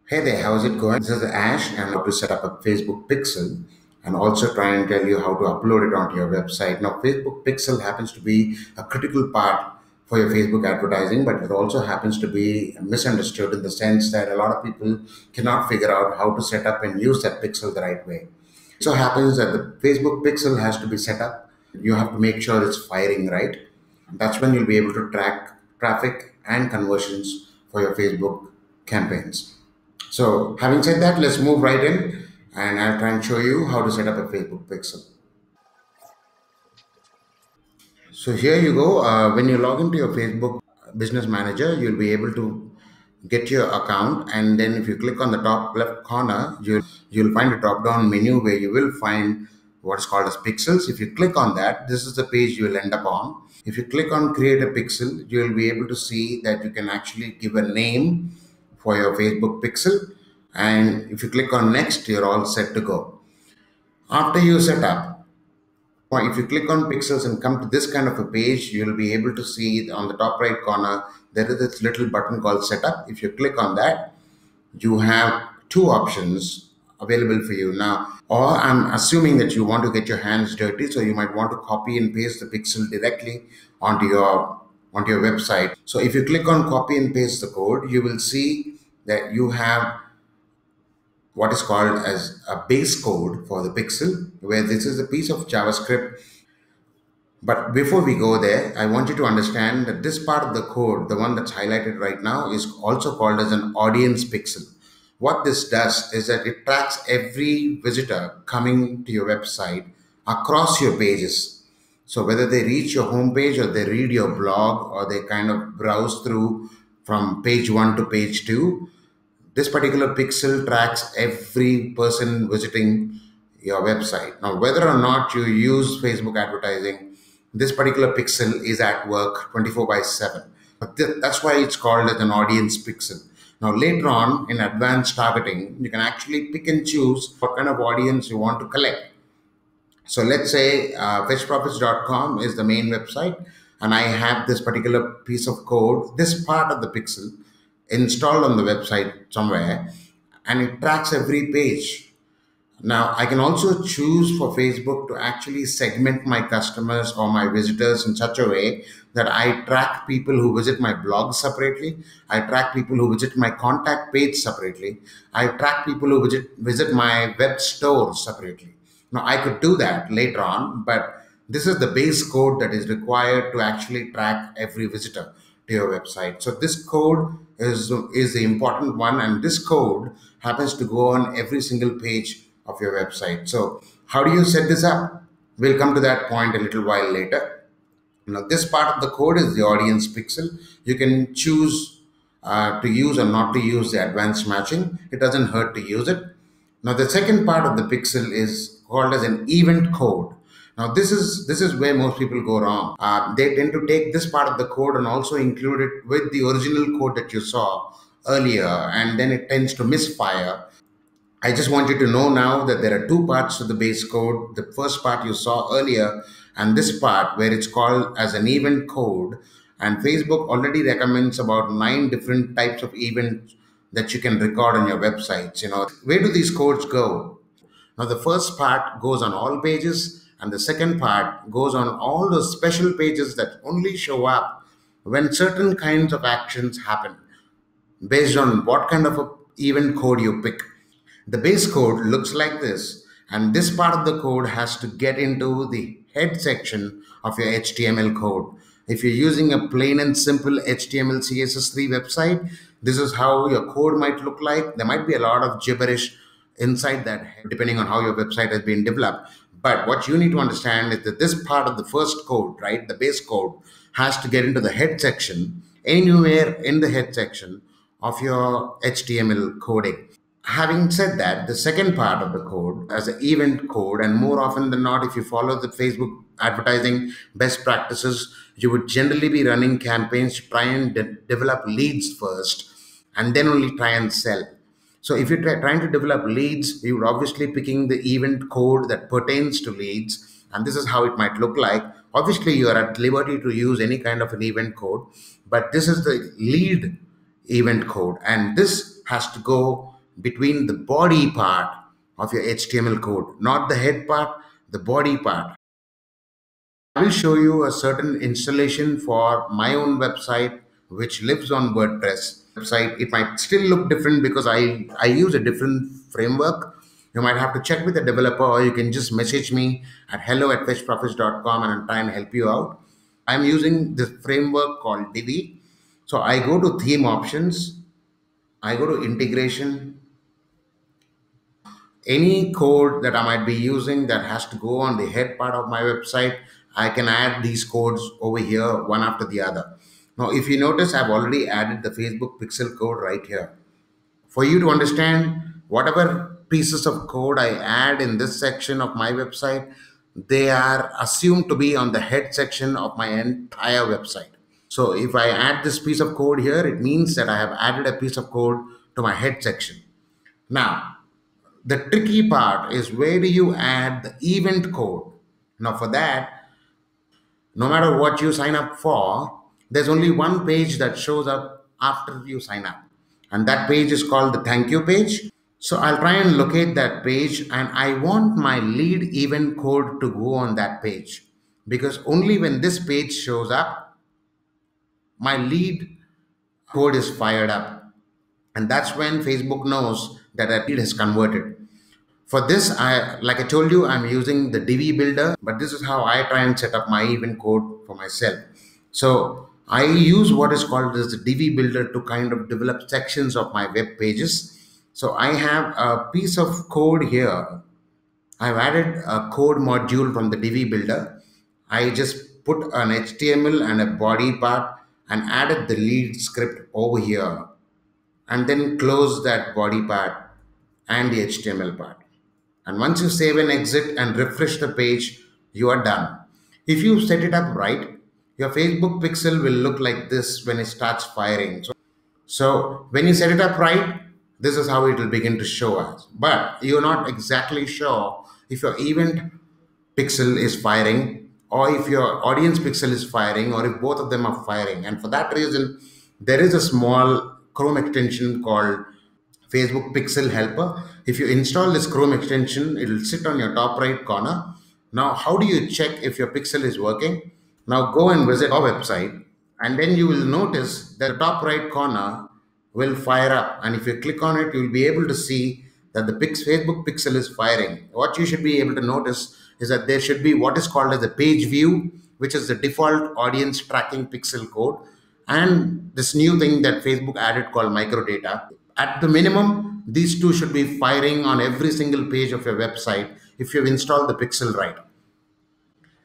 Hey there, how's it going? This is Ash, and I'm about to set up a Facebook pixel and also try and tell you how to upload it onto your website. Now, Facebook pixel happens to be a critical part for your Facebook advertising, but it also happens to be misunderstood in the sense that a lot of people cannot figure out how to set up and use that pixel the right way. So happens that the Facebook pixel has to be set up. You have to make sure it's firing right. That's when you'll be able to track traffic and conversions for your Facebook campaigns. So, having said that, let's move right in and I'll try and show you how to set up a Facebook pixel. So, here you go. When you log into your Facebook Business Manager, you'll be able to get your account, and then if you click on the top left corner, you'll find a drop down menu where you will find what is called as pixels. If you click on that, this is the page you will end up on. If you click on create a pixel, you'll be able to see that you can actually give a name for your Facebook pixel. And if you click on next, you're all set to go. After you set up, or if you click on pixels and come to this kind of a page, you'll be able to see on the top right corner, there is this little button called setup. If you click on that, you have two options available for you now. Or I'm assuming that you want to get your hands dirty, so you might want to copy and paste the pixel directly onto your website. So if you click on copy and paste the code, you will see that you have what is called as a base code for the pixel, where this is a piece of JavaScript. But before we go there, I want you to understand that this part of the code, the one that's highlighted right now, is also called as an audience pixel. What this does is that it tracks every visitor coming to your website across your pages. So whether they reach your homepage or they read your blog or they kind of browse through from page one to page two, this particular pixel tracks every person visiting your website. Now, whether or not you use Facebook advertising, this particular pixel is at work 24 by 7. But that's why it's called as an audience pixel. Now, later on in advanced targeting, you can actually pick and choose what kind of audience you want to collect. So let's say fetchprofits.com is the main website, and I have this particular piece of code, this part of the pixel installed on the website somewhere, and it tracks every page. Now, I can also choose for Facebook to actually segment my customers or my visitors in such a way that I track people who visit my blog separately. I track people who visit my contact page separately. I track people who visit my web store separately. Now, I could do that later on, but this is the base code that is required to actually track every visitor to your website. So this code is the important one, and this code happens to go on every single page of your website. So how do you set this up? We'll come to that point a little while later. Now, this part of the code is the audience pixel. You can choose to use or not to use the advanced matching. It doesn't hurt to use it. Now, the second part of the pixel is called as an event code. Now, this is where most people go wrong. They tend to take this part of the code and also include it with the original code that you saw earlier, and then it tends to misfire. I just want you to know now that there are two parts to the base code. The first part you saw earlier, and this part where it's called as an event code. And Facebook already recommends about 9 different types of events that you can record on your websites. Where do these codes go? Now, the first part goes on all pages, and the second part goes on all those special pages that only show up when certain kinds of actions happen based on what kind of a event code you pick. The base code looks like this, and this part of the code has to get into the head section of your HTML code. If you're using a plain and simple HTML CSS3 website, this is how your code might look like. There might be a lot of gibberish inside that head, depending on how your website has been developed. But what you need to understand is that this part of the first code, right, the base code, has to get into the head section, anywhere in the head section of your HTML coding. Having said that, the second part of the code as an event code, and more often than not, if you follow the Facebook advertising best practices, you would generally be running campaigns to try and develop leads first and then only try and sell. So if you're trying to develop leads, you would obviously picking the event code that pertains to leads, and this is how it might look like. Obviously, you are at liberty to use any kind of an event code, but this is the lead event code, and this has to go between the body part of your HTML code, not the head part, the body part. I will show you a certain installation for my own website which lives on WordPress website. It might still look different because I use a different framework. You might have to check with the developer, or you can just message me at hello@fetchprofits.com and I'll try and help you out. I'm using this framework called Divi. So I go to theme options, I go to integration, any code that I might be using that has to go on the head part of my website, I can add these codes over here one after the other. Now, if you notice, I've already added the Facebook pixel code right here. For you to understand, whatever pieces of code I add in this section of my website, they are assumed to be on the head section of my entire website. So if I add this piece of code here, it means that I have added a piece of code to my head section. Now, the tricky part is, where do you add the event code? Now, for that, no matter what you sign up for, there's only one page that shows up after you sign up. And that page is called the thank you page. So I'll try and locate that page, and I want my lead event code to go on that page, because only when this page shows up, my lead code is fired up. And that's when Facebook knows that a lead has converted. For this, like I told you, I'm using the Divi builder, but this is how I try and set up my event code for myself. So I use what is called as the Divi builder to kind of develop sections of my web pages. So I have a piece of code here. I've added a code module from the Divi builder. I just put an HTML and a body part and added the lead script over here, and then close that body part and the HTML part. And once you save and exit and refresh the page, you are done. If you set it up right, your Facebook pixel will look like this when it starts firing. So when you set it up right, this is how it will begin to show us. But you're not exactly sure if your event pixel is firing, or if your audience pixel is firing, or if both of them are firing. And for that reason, there is a small Chrome extension called Facebook Pixel Helper. If you install this Chrome extension, it will sit on your top right corner. Now, how do you check if your pixel is working? Now go and visit our website, and then you will notice that the top right corner will fire up. And if you click on it, you will be able to see that the Facebook pixel is firing. What you should be able to notice is that there should be what is called as the page view, which is the default audience tracking pixel code, and this new thing that Facebook added called microdata. At the minimum, these two should be firing on every single page of your website if you've installed the pixel right.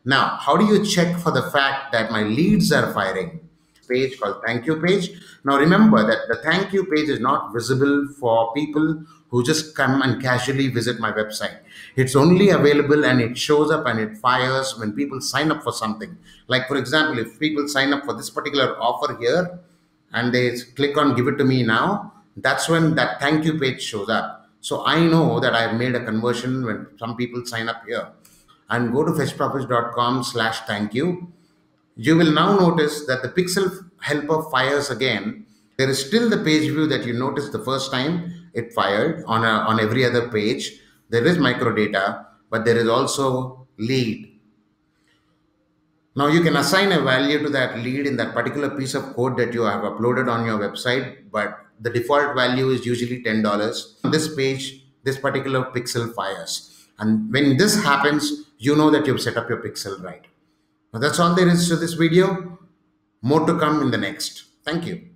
Now, how do you check for the fact that my leads are firing? Page called thank you page. Now remember that the thank you page is not visible for people who just come and casually visit my website. It's only available and it shows up and it fires when people sign up for something. Like, for example, if people sign up for this particular offer here and they click on give it to me now, that's when that thank you page shows up. So I know that I've made a conversion when some people sign up here. And go to fetchprofits.com/thank you. You will now notice that the pixel helper fires again. There is still the page view that you noticed the first time it fired on every other page. There is microdata, but there is also lead. Now you can assign a value to that lead in that particular piece of code that you have uploaded on your website, but the default value is usually $10. On this page, this particular pixel fires. And when this happens, you know that you've set up your pixel right. Now that's all there is to this video. More to come in the next. Thank you.